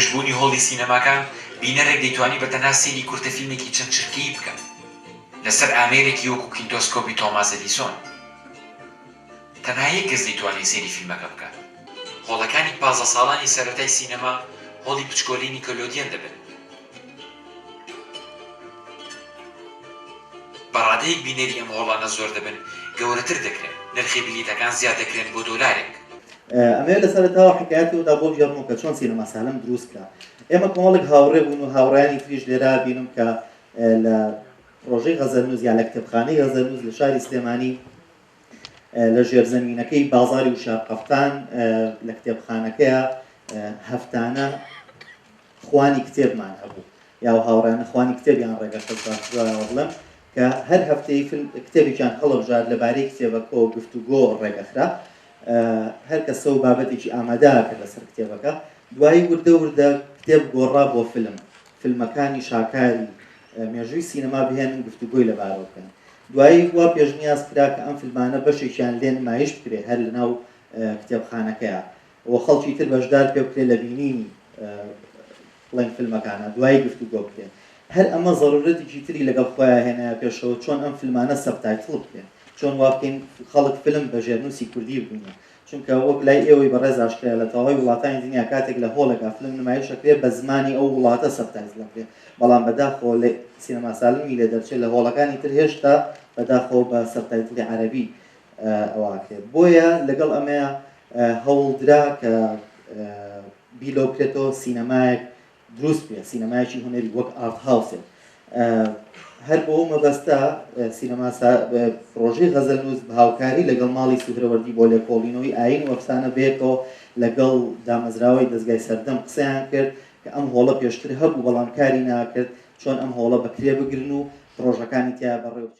پێشبوونی هۆڵی سینەماکان بینەرێک دەیتوانی بەتەنها سەیری کورتەفیلمێکی چەند چرکەیی بکە لەسەر ئامێرێکی وەکو کینتۆسکۆپی تۆماس ئەدیسۆن. تەنها یەک کەس دەیتوانێت سەیری فیلمەکە بکات. هۆڵەکانی 15 ساڵانی سەرەتای سینەما هۆڵی پچکۆلی نیکەلۆدیۆن دەبن. بەڕادەیەک بینەری ئەم هۆڵانە زۆر دەبن، گەورەتر دەکرێن، نرخی بلیتەکان زیاد دەکرێن بۆ $1. ئەمێ لەسەرەتاوە حکایەتەوەدا بۆ بژێڕمەوە کە چۆن سینەما سالم دروست کرا. ئێمە کۆمەڵێک هاوڕێ بوون و هاوڕێیانی تریش لێرا بینم کە لە پرۆژەی غەزەرنووس یا لە کتێبخانەی غەزەرنووس لە شاری سلێمانی لە ژێرزەمینەکەی بازاری وشارقەفتان لە کتێبخانەکەیە هەفتانە خوانی کتێبمان هەبوو یا هاوڕێیانە خوانی کتێبیان ڕێگەخستوایەوە بڵێم کە هەر هەفتەی کتێبێکیان هەڵەبژار لەبارەی کتێبەکە و گفتوگۆ ڕێگەخرا. هەر کەسە و بابەتێکی ئامادەکە لەسەر کتێبەکە دوایی وردە وردە کتێب گۆڕا بۆ فیلمەکانی شاکاری مێژووی سینەما بهێنن گفتوگۆی لەبارەوە بکەن. دوایی وا پێشنیاز کرا کە ئەم فیلمانە بەشێکیان لێ نمایش بکرێت هەر لەناو کتێبخانەکەیە و خەڵکی تر بەشدار پێ بکرێت لە بینینی بڵێن فیلمەکانە دوایی گفتوگۆ بکرێت. هەر ئەمە ضرورەتێکی تری لەگەڵ خۆیان هێنایە پێشەوە چۆن ئەم فیلمانە سەبتایتڵ بکرێن، چۆن وا بکەین خەڵک فیلم بە ژێرنووسی کوردی ببینێ. چونکە وەک لای ئێوەی بەڕێز ئاشکرا لە تەواوی وڵاتانی دنیا کاتێک لە هۆڵێکا فیلم نمایشەکرێت بە زمانی ئەو وڵاتە سەبتایتڵ بکرێت، بەڵام بەداخۆ لە سینەما سالمی لێ دەرچێت لە هۆڵەکانی تر هێشتا بەداخۆ بە سەبتایتڵی عەرەبی ئەواکرێت. بۆیە لەگەڵ ئەمەیە هەوڵدرا کە بیلۆ بکرێتەوە سینەمایەک دروست بێت، سینەمایەکی هونەری وەک ئارت هاوسێک. هەر بۆ مەبەستە سینەما پرۆژەی غەزەرنووس بە هاوکاری لەگەڵ ماڵی سوهرەوەردی بۆ لێکۆڵینەوەی ئاین و ئەفسانە بێتەوە لەگەڵ دامەزراوەی دەستگای سەردەم قسەیان کرد کە ئەم هۆڵە پێشتر هەبوو بەڵام کاری ناکرد چۆن ئەم هۆڵە بەکرێ بگرن و پرۆژەکانی تیا بەڕێوە